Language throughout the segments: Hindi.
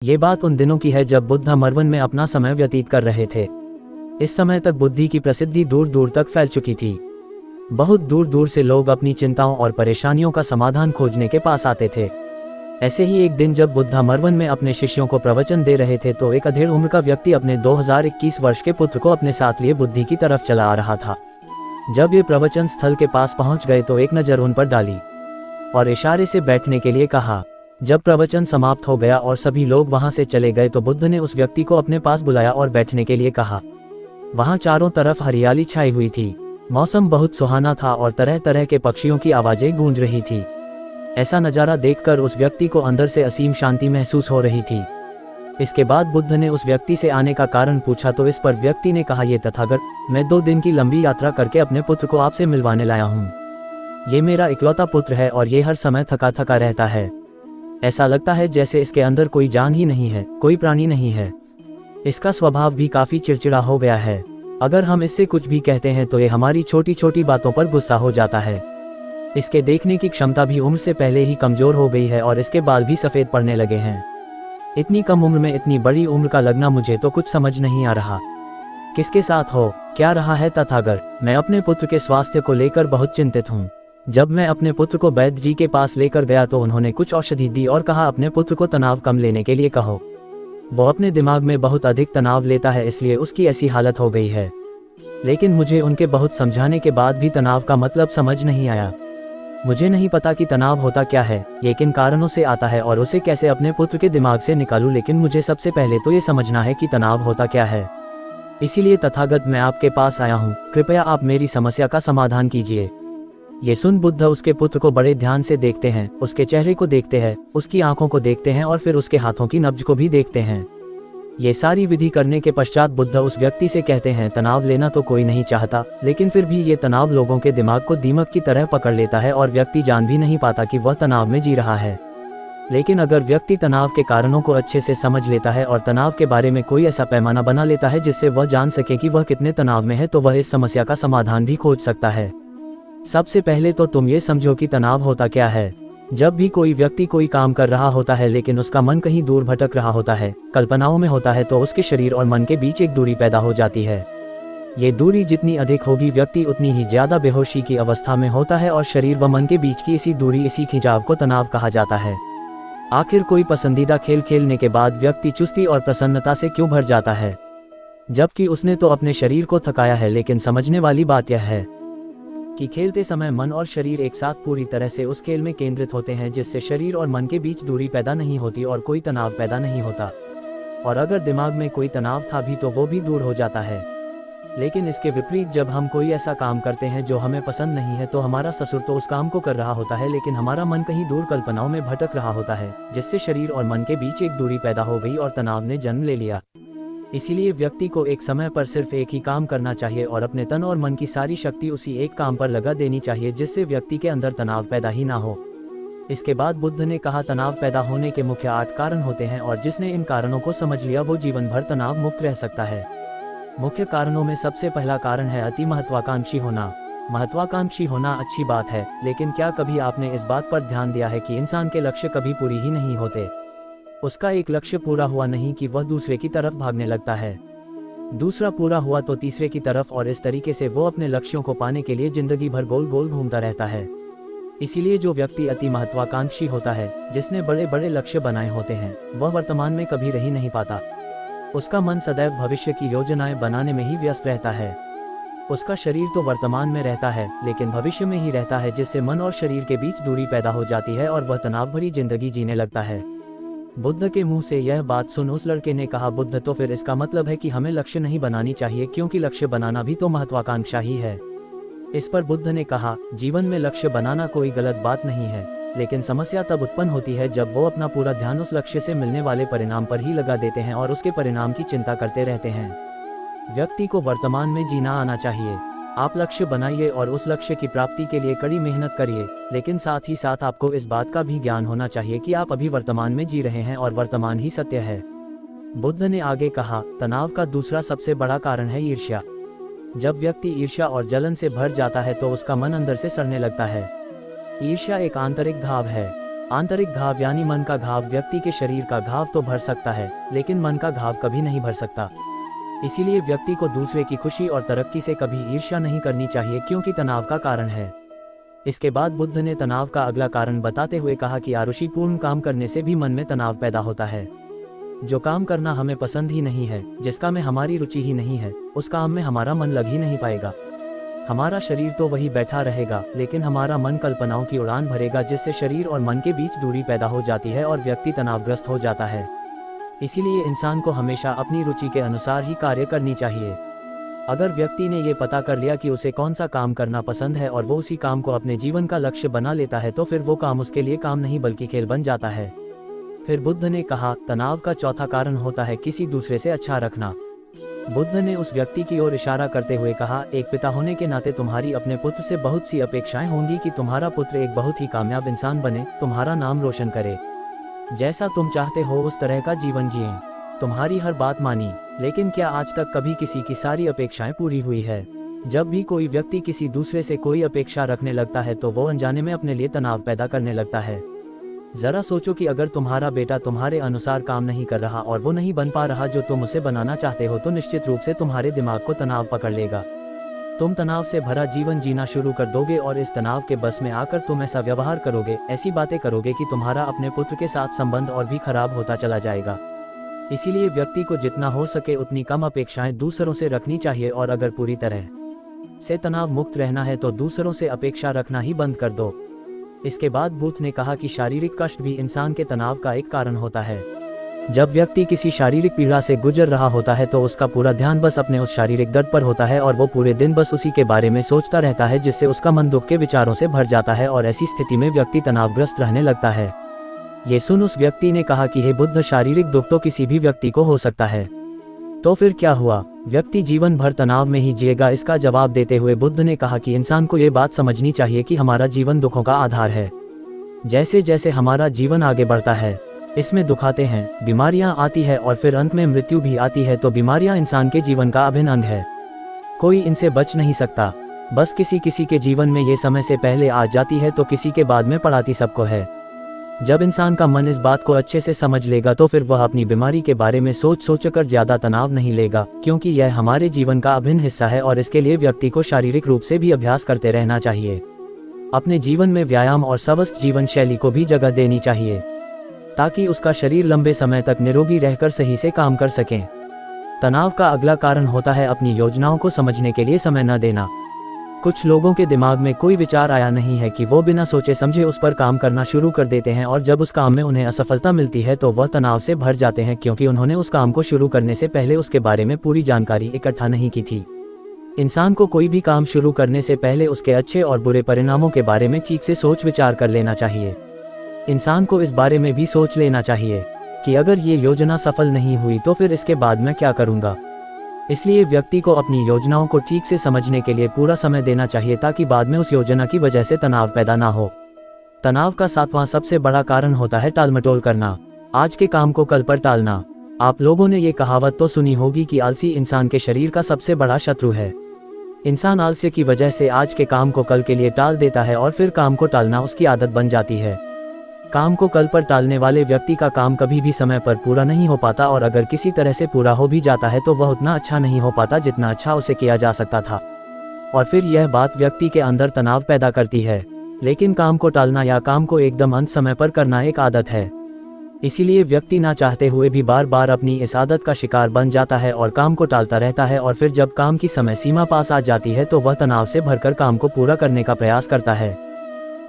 ये बात उन दिनों की है जब बुद्ध मरवन में अपना समय व्यतीत कर रहे थे। इस समय तक बुद्धि की प्रसिद्धि दूर दूर तक फैल चुकी थी। बहुत दूर दूर से लोग अपनी चिंताओं और परेशानियों का समाधान खोजने के पास आते थे। ऐसे ही एक दिन जब बुद्ध मरवन में अपने शिष्यों को प्रवचन दे रहे थे तो एक अधेड़ उम्र का व्यक्ति अपने 2021 वर्ष के पुत्र को अपने साथ लिए बुद्धि की तरफ चला आ रहा था। जब ये प्रवचन स्थल के पास पहुंच गए तो एक नज़र उन पर डाली और इशारे से बैठने के लिए कहा। जब प्रवचन समाप्त हो गया और सभी लोग वहां से चले गए तो बुद्ध ने उस व्यक्ति को अपने पास बुलाया और बैठने के लिए कहा। वहां चारों तरफ हरियाली छाई हुई थी। मौसम बहुत सुहाना था और तरह तरह के पक्षियों की आवाजें गूंज रही थी। ऐसा नज़ारा देखकर उस व्यक्ति को अंदर से असीम शांति महसूस हो रही थी। इसके बाद बुद्ध ने उस व्यक्ति से आने का कारण पूछा तो इस पर व्यक्ति ने कहा, ये तथागत, मैं 2 दिन की लंबी यात्रा करके अपने पुत्र को आपसे मिलवाने लाया हूँ। ये मेरा इकलौता पुत्र है और ये हर समय थका थका रहता है। ऐसा लगता है जैसे इसके अंदर कोई जान ही नहीं है, कोई प्राणी नहीं है। इसका स्वभाव भी काफ़ी चिड़चिड़ा हो गया है। अगर हम इससे कुछ भी कहते हैं तो ये हमारी छोटी छोटी बातों पर गुस्सा हो जाता है। इसके देखने की क्षमता भी उम्र से पहले ही कमज़ोर हो गई है और इसके बाल भी सफ़ेद पड़ने लगे हैं। इतनी कम उम्र में इतनी बड़ी उम्र का लगना मुझे तो कुछ समझ नहीं आ रहा। किसके साथ हो, क्या रहा है तथागत? मैं अपने पुत्र के स्वास्थ्य को लेकर बहुत चिंतित हूँ। जब मैं अपने पुत्र को वैद्य जी के पास लेकर गया तो उन्होंने कुछ औषधि दी और कहा अपने पुत्र को तनाव कम लेने के लिए कहो। वो अपने दिमाग में बहुत अधिक तनाव लेता है, इसलिए उसकी ऐसी हालत हो गई है। लेकिन मुझे उनके बहुत समझाने के बाद भी तनाव का मतलब समझ नहीं आया। मुझे नहीं पता कि तनाव होता क्या है, ये किन कारणों से आता है और उसे कैसे अपने पुत्र के दिमाग से निकालूं। लेकिन मुझे सबसे पहले तो ये समझना है कि तनाव होता क्या है। इसीलिए तथागत मैं आपके पास आया हूँ, कृपया आप मेरी समस्या का समाधान कीजिए। ये सुन बुद्ध उसके पुत्र को बड़े ध्यान से देखते हैं, उसके चेहरे को देखते हैं, उसकी आंखों को देखते हैं और फिर उसके हाथों की नब्ज को भी देखते हैं। ये सारी विधि करने के पश्चात बुद्ध उस व्यक्ति से कहते हैं, तनाव लेना तो कोई नहीं चाहता, लेकिन फिर भी ये तनाव लोगों के दिमाग को दीमक की तरह पकड़ लेता है और व्यक्ति जान भी नहीं पाता कि वह तनाव में जी रहा है। लेकिन अगर व्यक्ति तनाव के कारणों को अच्छे से समझ लेता है और तनाव के बारे में कोई ऐसा पैमाना बना लेता है जिससे वह जान सके कि वह कितने तनाव में है, तो वह इस समस्या का समाधान भी खोज सकता है। सबसे पहले तो तुम ये समझो कि तनाव होता क्या है। जब भी कोई व्यक्ति कोई काम कर रहा होता है लेकिन उसका मन कहीं दूर भटक रहा होता है, कल्पनाओं में होता है, तो उसके शरीर और मन के बीच एक दूरी पैदा हो जाती है। ये दूरी जितनी अधिक होगी व्यक्ति उतनी ही ज्यादा बेहोशी की अवस्था में होता है और शरीर व मन के बीच की इसी दूरी, इसी खिंचाव को तनाव कहा जाता है। आखिर कोई पसंदीदा खेल खेलने के बाद व्यक्ति चुस्ती और प्रसन्नता से क्यों भर जाता है, जबकि उसने तो अपने शरीर को थकाया है। लेकिन समझने वाली बात यह है कि खेलते समय मन और शरीर एक साथ पूरी तरह से उस खेल में केंद्रित होते हैं, जिससे शरीर और मन के बीच दूरी पैदा नहीं होती और कोई तनाव पैदा नहीं होता। और अगर दिमाग में कोई तनाव था भी तो वो भी दूर हो जाता है। लेकिन इसके विपरीत जब हम कोई ऐसा काम करते हैं जो हमें पसंद नहीं है तो हमारा ससुर तो उस काम को कर रहा होता है, लेकिन हमारा मन कहीं दूर कल्पनाओं में भटक रहा होता है, जिससे शरीर और मन के बीच एक दूरी पैदा हो गई और तनाव ने जन्म ले लिया। इसीलिए व्यक्ति को एक समय पर सिर्फ एक ही काम करना चाहिए और अपने तन और मन की सारी शक्ति उसी एक काम पर लगा देनी चाहिए, जिससे व्यक्ति के अंदर तनाव पैदा ही ना हो। इसके बाद बुद्ध ने कहा, तनाव पैदा होने के मुख्य 8 कारण होते हैं और जिसने इन कारणों को समझ लिया वो जीवन भर तनाव मुक्त रह सकता है। मुख्य कारणों में सबसे पहला कारण है अति महत्वाकांक्षी होना। महत्वाकांक्षी होना अच्छी बात है, लेकिन क्या कभी आपने इस बात पर ध्यान दिया है कि इंसान के लक्ष्य कभी पूरी ही नहीं होते। उसका एक लक्ष्य पूरा हुआ नहीं कि वह दूसरे की तरफ भागने लगता है, दूसरा पूरा हुआ तो तीसरे की तरफ, और इस तरीके से वो अपने लक्ष्यों को पाने के लिए जिंदगी भर गोल गोल घूमता रहता है। इसीलिए जो व्यक्ति अति महत्वाकांक्षी होता है, जिसने बड़े बड़े लक्ष्य बनाए होते हैं, वह वर्तमान में कभी रह ही नहीं पाता। उसका मन सदैव भविष्य की योजनाएं बनाने में ही व्यस्त रहता है। उसका शरीर तो वर्तमान में रहता है लेकिन भविष्य में ही रहता है, जिससे मन और शरीर के बीच दूरी पैदा हो जाती है और वह तनाव भरी जिंदगी जीने लगता है। बुद्ध के मुंह से यह बात सुन उस लड़के ने कहा, बुद्ध, तो फिर इसका मतलब है कि हमें लक्ष्य नहीं बनानी चाहिए, क्योंकि लक्ष्य बनाना भी तो महत्वाकांक्षा ही है। इस पर बुद्ध ने कहा, जीवन में लक्ष्य बनाना कोई गलत बात नहीं है, लेकिन समस्या तब उत्पन्न होती है जब वो अपना पूरा ध्यान उस लक्ष्य से मिलने वाले परिणाम पर ही लगा देते हैं और उसके परिणाम की चिंता करते रहते हैं। व्यक्ति को वर्तमान में जीना आना चाहिए। आप लक्ष्य बनाइए और उस लक्ष्य की प्राप्ति के लिए कड़ी मेहनत करिए, लेकिन साथ ही साथ आपको इस बात का भी ज्ञान होना चाहिए कि आप अभी वर्तमान में जी रहे हैं और वर्तमान ही सत्य है। बुद्ध ने आगे कहा, तनाव का दूसरा सबसे बड़ा कारण है ईर्ष्या। जब व्यक्ति ईर्ष्या और जलन से भर जाता है तो उसका मन अंदर से सड़ने लगता है। ईर्ष्या एक आंतरिक भाव है। आंतरिक घाव यानी मन का घाव व्यक्ति के शरीर का घाव तो भर सकता है, लेकिन मन का घाव कभी नहीं भर सकता। इसीलिए व्यक्ति को दूसरे की खुशी और तरक्की से कभी ईर्ष्या नहीं करनी चाहिए, क्योंकि तनाव का कारण है। इसके बाद बुद्ध ने तनाव का अगला कारण बताते हुए कहा कि आरुषिपूर्ण काम करने से भी मन में तनाव पैदा होता है। जो काम करना हमें पसंद ही नहीं है, जिसका में हमारी रुचि ही नहीं है, उस काम में हमारा मन लग ही नहीं पाएगा। हमारा शरीर तो वही बैठा रहेगा, लेकिन हमारा मन कल्पनाओं की उड़ान भरेगा, जिससे शरीर और मन के बीच दूरी पैदा हो जाती है और व्यक्ति तनावग्रस्त हो जाता है। इसीलिए इंसान को हमेशा अपनी रुचि के अनुसार ही कार्य करनी चाहिए। अगर व्यक्ति ने ये पता कर लिया कि उसे कौन सा काम करना पसंद है और वो उसी काम को अपने जीवन का लक्ष्य बना लेता है, तो फिर वो काम उसके लिए काम नहीं बल्कि खेल बन जाता है। फिर बुद्ध ने कहा, तनाव का चौथा कारण होता है किसी दूसरे से अच्छा रखना। बुद्ध ने उस व्यक्ति की ओर इशारा करते हुए कहा, एक पिता होने के नाते तुम्हारी अपने पुत्र से बहुत सी अपेक्षाएं होंगी कि तुम्हारा पुत्र एक बहुत ही कामयाब इंसान बने, तुम्हारा नाम रोशन करे, जैसा तुम चाहते हो उस तरह का जीवन जिए, तुम्हारी हर बात मानी। लेकिन क्या आज तक कभी किसी की सारी अपेक्षाएं पूरी हुई है? जब भी कोई व्यक्ति किसी दूसरे से कोई अपेक्षा रखने लगता है तो वो अनजाने में अपने लिए तनाव पैदा करने लगता है। जरा सोचो कि अगर तुम्हारा बेटा तुम्हारे अनुसार काम नहीं कर रहा और वो नहीं बन पा रहा जो तुम उसे बनाना चाहते हो, तो निश्चित रूप से तुम्हारे दिमाग को तनाव पकड़ लेगा। तुम तनाव से भरा जीवन जीना शुरू कर दोगे और इस तनाव के बस में आकर तुम ऐसा व्यवहार करोगे, ऐसी बातें करोगे कि तुम्हारा अपने पुत्र के साथ संबंध और भी खराब होता चला जाएगा। इसीलिए व्यक्ति को जितना हो सके उतनी कम अपेक्षाएं दूसरों से रखनी चाहिए, और अगर पूरी तरह से तनाव मुक्त रहना है तो दूसरों से अपेक्षा रखना ही बंद कर दो। इसके बाद बुद्ध ने कहा कि शारीरिक कष्ट भी इंसान के तनाव का एक कारण होता है। जब व्यक्ति किसी शारीरिक पीड़ा से गुजर रहा होता है तो उसका पूरा ध्यान बस अपने उस शारीरिक दर्द पर होता है और वो पूरे दिन बस उसी के बारे में सोचता रहता है, जिससे उसका मन दुख के विचारों से भर जाता है और ऐसी स्थिति में व्यक्ति तनावग्रस्त रहने लगता है। ये सुन उस व्यक्ति ने कहा कि हे बुद्ध, शारीरिक दुख तो किसी भी व्यक्ति को हो सकता है, तो फिर क्या हुआ? व्यक्ति जीवन भर तनाव में ही जिएगा? इसका जवाब देते हुए बुद्ध ने कहा कि इंसान को ये बात समझनी चाहिए कि हमारा जीवन दुखों का आधार है। जैसे जैसे हमारा जीवन आगे बढ़ता है, इसमें दुख आते हैं, बीमारियां आती है और फिर अंत में मृत्यु भी आती है। तो बीमारियां इंसान के जीवन का अभिन्न अंग है, कोई इनसे बच नहीं सकता। बस किसी किसी के जीवन में ये समय से पहले आ जाती है तो किसी के बाद में पड़ाती सबको है। जब इंसान का मन इस बात को अच्छे से समझ लेगा तो फिर वह अपनी बीमारी के बारे में सोच कर ज्यादा तनाव नहीं लेगा, क्योंकि यह हमारे जीवन का अभिन्न हिस्सा है और इसके लिए व्यक्ति को शारीरिक रूप से भी अभ्यास करते रहना चाहिए। अपने जीवन में व्यायाम और स्वस्थ जीवन शैली को भी जगह देनी चाहिए, ताकि उसका शरीर लंबे समय तक निरोगी रहकर सही से काम कर सके। तनाव का अगला कारण होता है अपनी योजनाओं को समझने के लिए समय न देना। कुछ लोगों के दिमाग में कोई विचार आया नहीं है कि वो बिना सोचे समझे उस पर काम करना शुरू कर देते हैं, और जब उस काम में उन्हें असफलता मिलती है तो वह तनाव से भर जाते हैं, क्योंकि उन्होंने उस काम को शुरू करने से पहले उसके बारे में पूरी जानकारी इकट्ठा नहीं की थी। इंसान को कोई भी काम शुरू करने से पहले उसके अच्छे और बुरे परिणामों के बारे में ठीक से सोच विचार कर लेना चाहिए। इंसान को इस बारे में भी सोच लेना चाहिए कि अगर ये योजना सफल नहीं हुई तो फिर इसके बाद मैं क्या करूँगा। इसलिए व्यक्ति को अपनी योजनाओं को ठीक से समझने के लिए पूरा समय देना चाहिए, ताकि बाद में उस योजना की वजह से तनाव पैदा ना हो। तनाव का सातवां सबसे बड़ा कारण होता है टालमटोल करना, आज के काम को कल पर टालना। आप लोगों ने ये कहावत तो सुनी होगी कि आलसी इंसान के शरीर का सबसे बड़ा शत्रु है। इंसान आलस्य की वजह से आज के काम को कल के लिए टाल देता है और फिर काम को टालना उसकी आदत बन जाती है। काम को कल पर टालने वाले व्यक्ति का काम कभी भी समय पर पूरा नहीं हो पाता, और अगर किसी तरह से पूरा हो भी जाता है तो वह उतना अच्छा नहीं हो पाता जितना अच्छा उसे किया जा सकता था, और फिर यह बात व्यक्ति के अंदर तनाव पैदा करती है। लेकिन काम को टालना या काम को एकदम अंत समय पर करना एक आदत है, इसीलिए व्यक्ति ना चाहते हुए भी बार बार अपनी इस आदत का शिकार बन जाता है और काम को टालता रहता है, और फिर जब काम की समय सीमा पास आ जाती है तो वह तनाव से भरकर काम को पूरा करने का प्रयास करता है।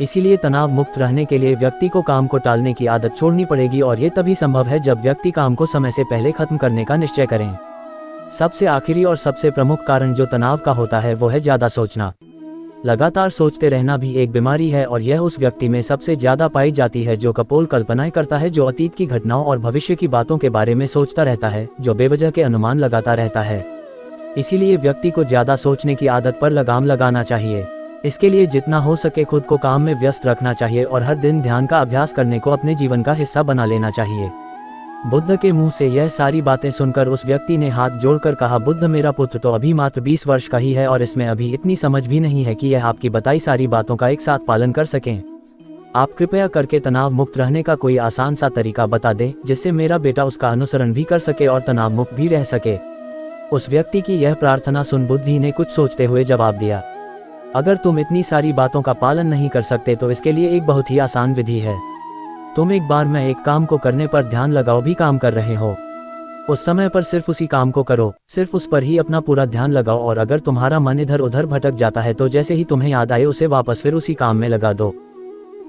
इसीलिए तनाव मुक्त रहने के लिए व्यक्ति को काम को टालने की आदत छोड़नी पड़ेगी, और ये तभी संभव है जब व्यक्ति काम को समय से पहले खत्म करने का निश्चय करें। सबसे आखिरी और सबसे प्रमुख कारण जो तनाव का होता है वो है ज़्यादा सोचना। लगातार सोचते रहना भी एक बीमारी है, और यह उस व्यक्ति में सबसे ज़्यादा पाई जाती है जो कपोल कल्पनाएं करता है, जो अतीत की घटनाओं और भविष्य की बातों के बारे में सोचता रहता है, जो बेवजह के अनुमान लगाता रहता है। इसीलिए व्यक्ति को ज़्यादा सोचने की आदत पर लगाम लगाना चाहिए। इसके लिए जितना हो सके खुद को काम में व्यस्त रखना चाहिए और हर दिन ध्यान का अभ्यास करने को अपने जीवन का हिस्सा बना लेना चाहिए। बुद्ध के मुंह से यह सारी बातें सुनकर उस व्यक्ति ने हाथ जोड़कर कहा, बुद्ध, मेरा पुत्र तो अभी मात्र 20 वर्ष का ही है और इसमें अभी इतनी समझ भी नहीं है कि यह आपकी बताई सारी बातों का एक साथ पालन कर सकें। आप कृपया करके तनाव मुक्त रहने का कोई आसान सा तरीका बता दें जिससे मेरा बेटा उसका अनुसरण भी कर सके और तनाव मुक्त भी रह सके। उस व्यक्ति की यह प्रार्थना सुन बुद्धि ने कुछ सोचते हुए जवाब दिया, अगर तुम इतनी सारी बातों का पालन नहीं कर सकते तो इसके लिए एक बहुत ही आसान विधि है। तुम एक बार मैं एक काम को करने पर ध्यान लगाओ भी काम कर रहे हो, उस समय पर सिर्फ उसी काम को करो, सिर्फ उस पर ही अपना पूरा ध्यान लगाओ, और अगर तुम्हारा मन इधर उधर भटक जाता है तो जैसे ही तुम्हें याद आए उसे वापस फिर उसी काम में लगा दो।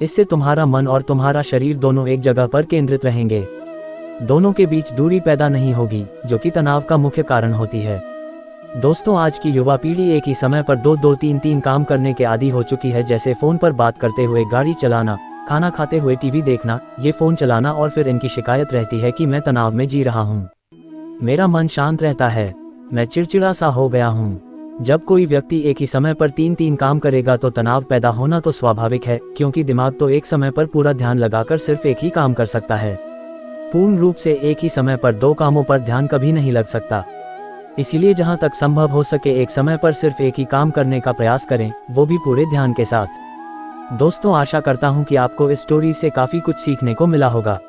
इससे तुम्हारा मन और तुम्हारा शरीर दोनों एक जगह पर केंद्रित रहेंगे। दोनों के बीच दूरी पैदा नहीं होगी जो कि तनाव का मुख्य कारण होती है। दोस्तों, आज की युवा पीढ़ी एक ही समय पर दो दो तीन तीन काम करने के आदी हो चुकी है, जैसे फ़ोन पर बात करते हुए गाड़ी चलाना, खाना खाते हुए टीवी देखना, ये फ़ोन चलाना, और फिर इनकी शिकायत रहती है कि मैं तनाव में जी रहा हूँ, मेरा मन शांत रहता है, मैं चिड़चिड़ा सा हो गया हूँ। जब कोई व्यक्ति एक ही समय पर तीन तीन काम करेगा तो तनाव पैदा होना तो स्वाभाविक है, क्योंकि दिमाग तो एक समय पर पूरा ध्यान लगाकर सिर्फ एक ही काम कर सकता है। पूर्ण रूप से एक ही समय पर दो कामों पर ध्यान कभी नहीं लग सकता। इसीलिए जहाँ तक संभव हो सके एक समय पर सिर्फ एक ही काम करने का प्रयास करें, वो भी पूरे ध्यान के साथ। दोस्तों, आशा करता हूँ कि आपको इस स्टोरी से काफ़ी कुछ सीखने को मिला होगा।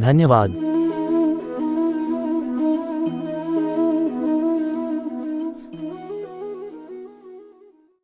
धन्यवाद।